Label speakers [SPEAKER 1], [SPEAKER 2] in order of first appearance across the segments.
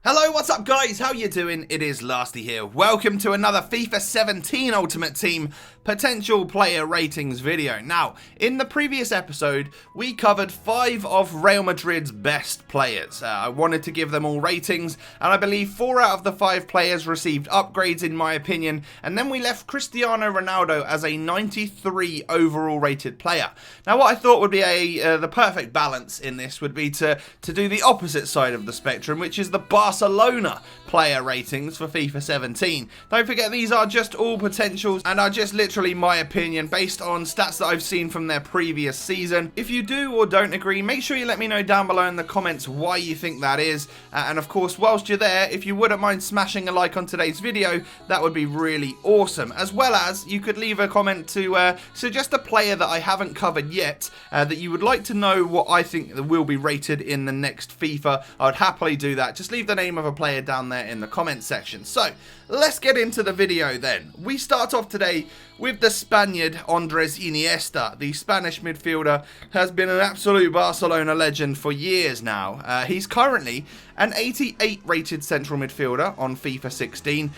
[SPEAKER 1] Hello, what's up guys? How you doing? It is Lasty here. Welcome to another FIFA 17 Ultimate Team potential player ratings video. Now, in the previous episode, we covered 5 of Real Madrid's best players. I wanted to give them all ratings, and I believe 4 out of the 5 players received upgrades in my opinion, and then we left Cristiano Ronaldo as a 93 overall rated player. Now, what I thought would be the perfect balance in this would be to do the opposite side of the spectrum, which is the Barcelona player ratings for FIFA 17. Don't forget, these are just all potentials and are just literally my opinion based on stats that I've seen from their previous season. If you do or don't agree, make sure you let me know down below in the comments why you think that is. And of course, whilst you're there, if you wouldn't mind smashing a like on today's video, that would be really awesome. As well as, you could leave a comment to suggest a player that I haven't covered yet that you would like to know what I think will be rated in the next FIFA. I would happily do that. Just leave the name of a player down there in the comment section. So, let's get into the video then. We start off today with the Spaniard Andres Iniesta. The Spanish midfielder has been an absolute Barcelona legend for years now. He's currently an 88 rated central midfielder on FIFA 16,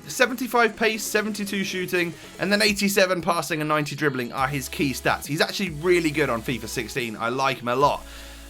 [SPEAKER 1] 75 pace, 72 shooting, and then 87 passing and 90 dribbling are his key stats. He's actually really good on FIFA 16. I like him a lot.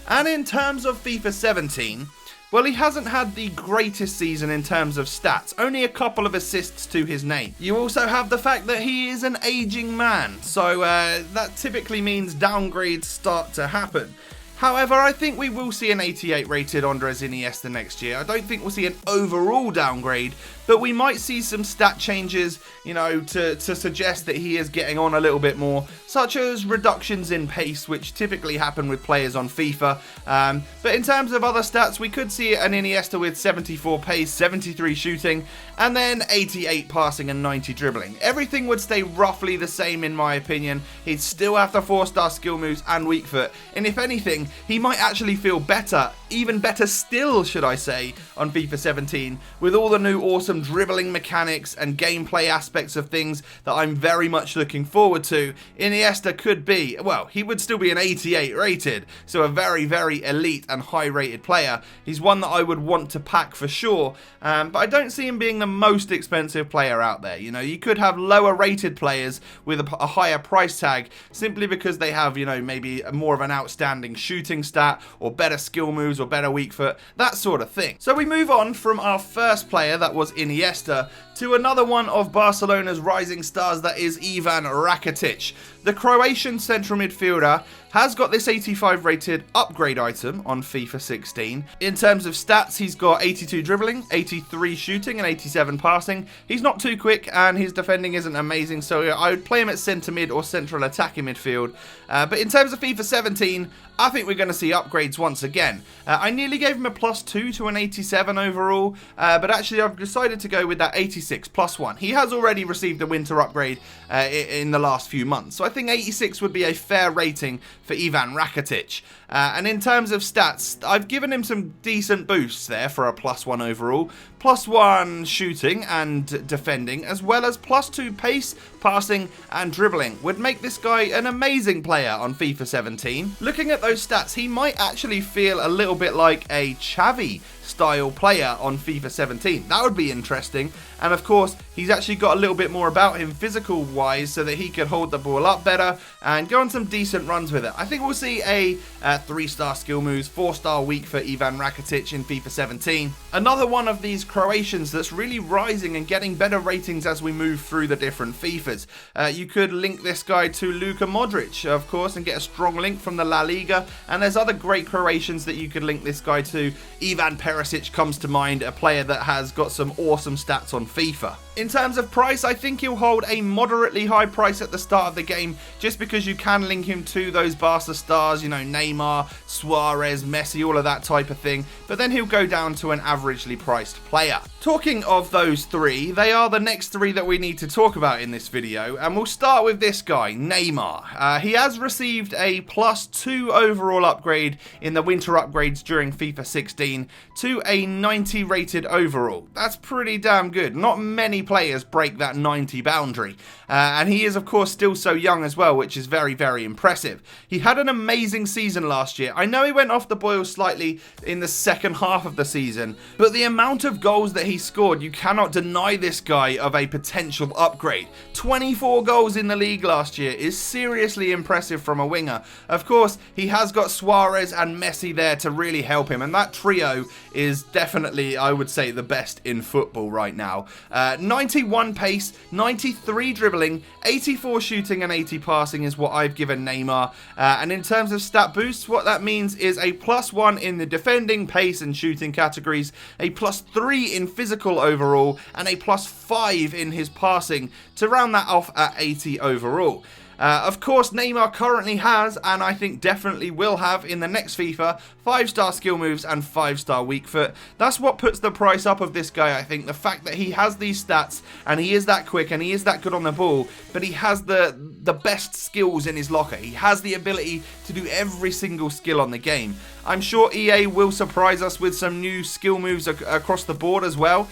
[SPEAKER 1] And in terms of FIFA 17, well, he hasn't had the greatest season in terms of stats, only a couple of assists to his name. You also have the fact that he is an aging man, so that typically means downgrades start to happen. However, I think we will see an 88 rated Andres Iniesta next year. I don't think we'll see an overall downgrade, but we might see some stat changes, you know, to suggest that he is getting on a little bit more, such as reductions in pace, which typically happen with players on FIFA. But in terms of other stats, we could see an Iniesta with 74 pace, 73 shooting, and then 88 passing and 90 dribbling. Everything would stay roughly the same in my opinion. He'd still have the 4-star skill moves and weak foot, and if anything, he might actually feel better, even better still, should I say, on FIFA 17, with all the new awesome dribbling mechanics and gameplay aspects of things that I'm very much looking forward to. Iniesta could be, well, he would still be an 88 rated, so a very, very elite and high rated player. He's one that I would want to pack for sure, but I don't see him being the most expensive player out there. You know, you could have lower rated players with a higher price tag simply because they have, you know, maybe more of an outstanding shooting stat or better skill moves or better weak foot, that sort of thing. So we move on from our first player, that was Iniesta, to another one of Barcelona's rising stars, that is Ivan Rakitic. The Croatian central midfielder has got this 85 rated upgrade item on FIFA 16. In terms of stats, he's got 82 dribbling, 83 shooting and 87 passing. He's not too quick and his defending isn't amazing, so I would play him at centre mid or central attacking midfield. But in terms of FIFA 17, I think we're going to see upgrades once again. I nearly gave him a +2 to an 87 overall, but actually I've decided to go with that 86 +1. He has already received the winter upgrade in the last few months, so I think 86 would be a fair rating for Ivan Rakitic. And in terms of stats, I've given him some decent boosts there for a +1 overall, +1 shooting and defending, as well as +2 pace, passing and dribbling. Would make this guy an amazing player on FIFA 17. Looking at those stats, he might actually feel a little bit like a Xavi style player on FIFA 17. That would be interesting. And of course, he's actually got a little bit more about him physical wise so that he could hold the ball up better and go on some decent runs with it. I think we'll see a 3-star skill moves, 4-star weak for Ivan Rakitic in FIFA 17. Another one of these Croatians that's really rising and getting better ratings as we move through the different FIFAs. You could link this guy to Luka Modric, of course, and get a strong link from the La Liga. And there's other great Croatians that you could link this guy to. Ivan Perisic comes to mind, a player that has got some awesome stats on FIFA. In terms of price, I think he'll hold a moderately high price at the start of the game, just because you can link him to those Barca stars, you know, Neymar, Suarez, Messi, all of that type of thing, but then he'll go down to an averagely priced player. Talking of those three, they are the next three that we need to talk about in this video, and we'll start with this guy, Neymar. He has received a +2 overall upgrade in the winter upgrades during FIFA 16 to to a 90 rated overall. That's pretty damn good. Not many players break that 90 boundary. And he is, of course, still so young as well, which is very, very impressive. He had an amazing season last year. I know he went off the boil slightly in the second half of the season, but the amount of goals that he scored, you cannot deny this guy of a potential upgrade. 24 goals in the league last year is seriously impressive from a winger. Of course, he has got Suarez and Messi there to really help him, and that trio is definitely, I would say, the best in football right now. 91 pace, 93 dribbling, 84 shooting and 80 passing is what I've given Neymar. And in terms of stat boosts, what that means is a +1 in the defending, pace and shooting categories, a +3 in physical overall, and a +5 in his passing to round that off at 80 overall. Of course, Neymar currently has, and I think definitely will have in the next FIFA, 5-star skill moves and 5-star weak foot. That's what puts the price up of this guy, I think. The fact that he has these stats, and he is that quick, and he is that good on the ball, but he has the best skills in his locker. He has the ability to do every single skill on the game. I'm sure EA will surprise us with some new skill moves across the board as well,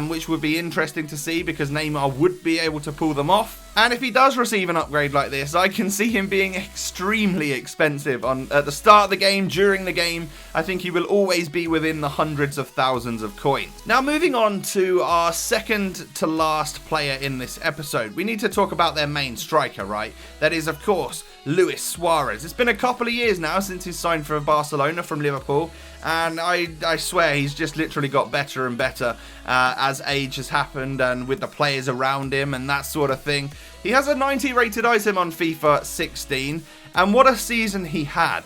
[SPEAKER 1] which would be interesting to see because Neymar would be able to pull them off. And if he does receive an upgrade like this, I can see him being extremely expensive at the start of the game, during the game. I think he will always be within the hundreds of thousands of coins. Now, moving on to our second to last player in this episode, we need to talk about their main striker, right? That is, of course, Luis Suarez. It's been a couple of years now since he's signed for Barcelona from Liverpool, and I swear he's just literally got better and better as age has happened and with the players around him and that sort of thing. He has a 90 rated item on FIFA 16, and what a season he had.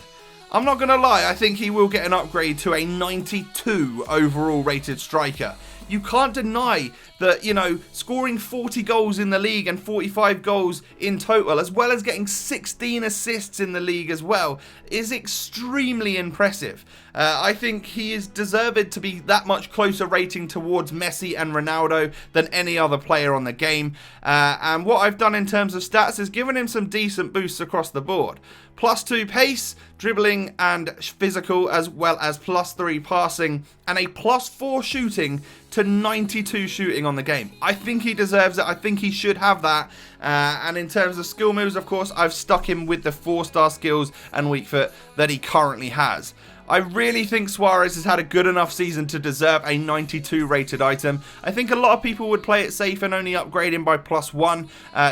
[SPEAKER 1] I'm not going to lie, I think he will get an upgrade to a 92 overall rated striker. You can't deny that, you know, scoring 40 goals in the league and 45 goals in total, as well as getting 16 assists in the league as well, is extremely impressive. I think he is deserved to be that much closer rating towards Messi and Ronaldo than any other player on the game. And what I've done in terms of stats is given him some decent boosts across the board. +2 pace, dribbling and physical, as well as +3 passing, and a +4 shooting to 92 shooting on the game. I think he deserves it. I think he should have that. And in terms of skill moves, of course, I've stuck him with the 4-star skills and weak foot that he currently has. I really think Suarez has had a good enough season to deserve a 92 rated item. I think a lot of people would play it safe and only upgrade him by +1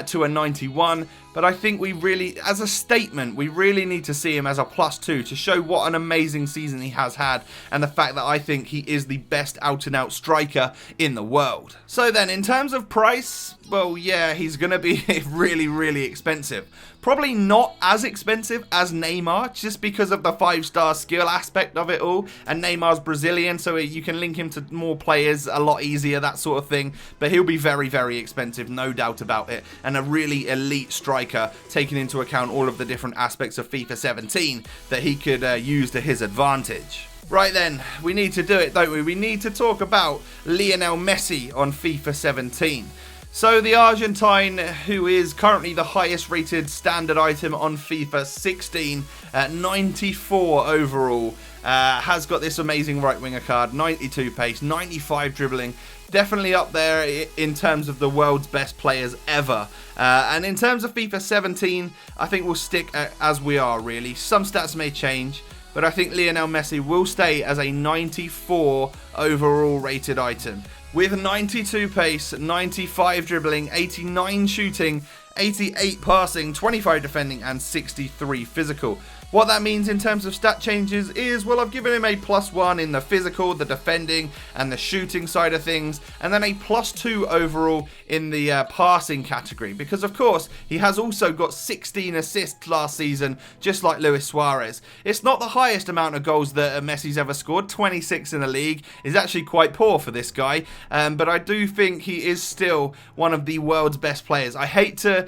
[SPEAKER 1] to a 91. But I think we really, as a statement, we really need to see him as a +2 to show what an amazing season he has had, and the fact that I think he is the best out-and-out striker in the world. So then, in terms of price, well, yeah, he's going to be really, really expensive. Probably not as expensive as Neymar, just because of the 5-star skill aspect of it all, and Neymar's Brazilian, so you can link him to more players a lot easier, that sort of thing. But he'll be very, very expensive, no doubt about it, and a really elite striker, taking into account all of the different aspects of FIFA 17 that he could use to his advantage. Right then, we need to do it, don't we? We need to talk about Lionel Messi on FIFA 17. So the Argentine, who is currently the highest rated standard item on FIFA 16 at 94 overall, has got this amazing right winger card, 92 pace, 95 dribbling, definitely up there in terms of the world's best players ever. And in terms of FIFA 17, I think we'll stick as we are, really. Some stats may change, but I think Lionel Messi will stay as a 94 overall rated item, with 92 pace, 95 dribbling, 89 shooting, 88 passing, 25 defending, and 63 physical. What that means in terms of stat changes is, well, I've given him a +1 in the physical, the defending, and the shooting side of things, and then a +2 overall in the passing category, because of course he has also got 16 assists last season, just like Luis Suarez. It's not the highest amount of goals that Messi's ever scored. 26 in the league is actually quite poor for this guy, but I do think he is still one of the world's best players. I hate to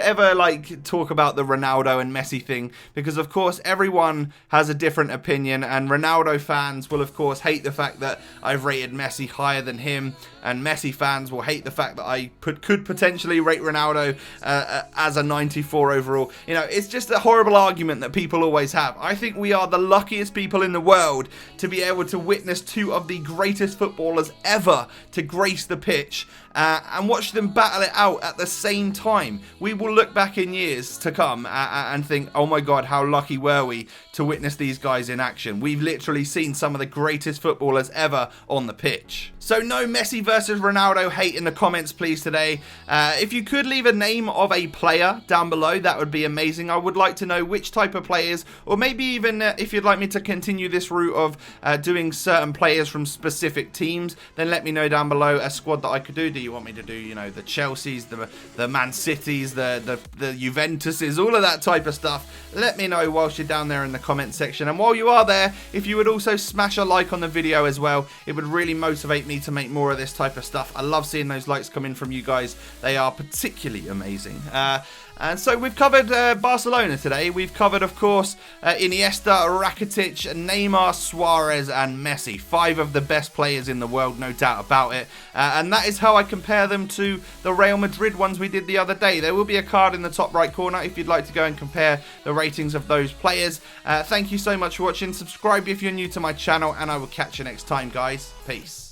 [SPEAKER 1] ever like talk about the Ronaldo and Messi thing, because of of course, everyone has a different opinion, and Ronaldo fans will, of course, hate the fact that I've rated Messi higher than him, and Messi fans will hate the fact that I could potentially rate Ronaldo as a 94 overall. You know, it's just a horrible argument that people always have. I think we are the luckiest people in the world to be able to witness two of the greatest footballers ever to grace the pitch and watch them battle it out at the same time. We will look back in years to come and think, oh my god, how lucky were we to witness these guys in action. We've literally seen some of the greatest footballers ever on the pitch. So no Messi versus Ronaldo hate in the comments, please, today. If you could leave a name of a player down below, that would be amazing. I would like to know which type of players, or maybe even if you'd like me to continue this route of doing certain players from specific teams, then let me know down below a squad that I could do. Do you want me to do, you know, the Chelseas, the Man Cities, the Juventuses, all of that type of stuff? Let me know whilst you're down there in the comment section. And while you are there, if you would also smash a like on the video as well, it would really motivate me to make more of this type of stuff. I love seeing those likes come in from you guys. They are particularly amazing. And so we've covered Barcelona today. We've covered, of course, Iniesta, Rakitic, Neymar, Suarez, and Messi. 5 of the best players in the world, no doubt about it. And that is how I compare them to the Real Madrid ones we did the other day. There will be a card in the top right corner if you'd like to go and compare the ratings of those players. Thank you so much for watching. Subscribe if you're new to my channel, and I will catch you next time, guys. Peace.